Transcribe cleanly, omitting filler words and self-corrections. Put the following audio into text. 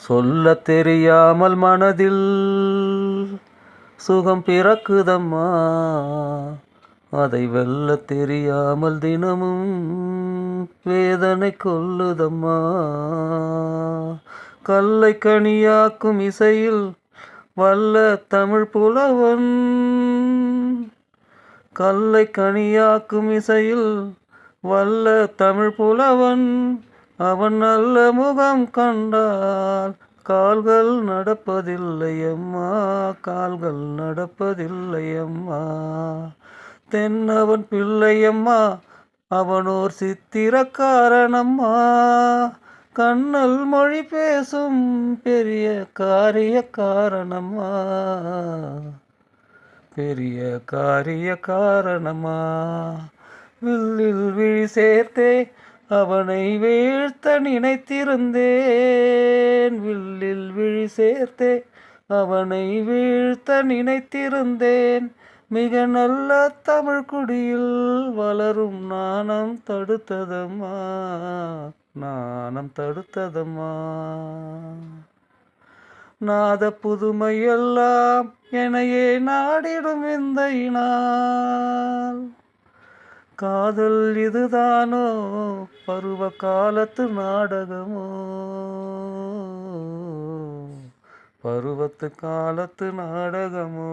சொல்லத் தெரியாமல் மனதில் சுகம் பிறக்குதம்மா, அதை வெல்லத் தெரியாமல் தினமும் வேதனை கொல்லுதம்மா. கல்லை கனியாக்கும் இசையில் வல்ல தமிழ் புலவன், கல்லை கனியாக்கும் இசையில் வல்ல தமிழ் புலவன், அவன் நல்ல முகம் கண்டால் கால்கள் நடப்பதில்லையம்மா, கால்கள் நடப்பதில்லையம்மா. தென்னவன் பிள்ளையம்மா, அவனோர் சித்திரக்காரனம்மா, கண்ணல் மொழி பேசும் பெரிய காரியக்காரனம்மா, பெரிய காரியக்காரனம்மா. வில்லில் விழி சேர்த்தே அவனை வீழ்த்த நினைத்திருந்தேன், வில்லில் விழி சேர்த்தே அவனை வீழ்த்த நினைத்திருந்தேன். மிக நல்ல தமிழ் குடியில் வளரும் நாணம் தடுத்ததம்மா, நாணம் தடுத்ததம்மா. நாத புதுமையெல்லாம் எனையே நாடிடும் விந்தையினால், காதல் இதுதானோ பருவ காலத்து நாடகமோ, பருவத்து காலத்து நாடகமோ.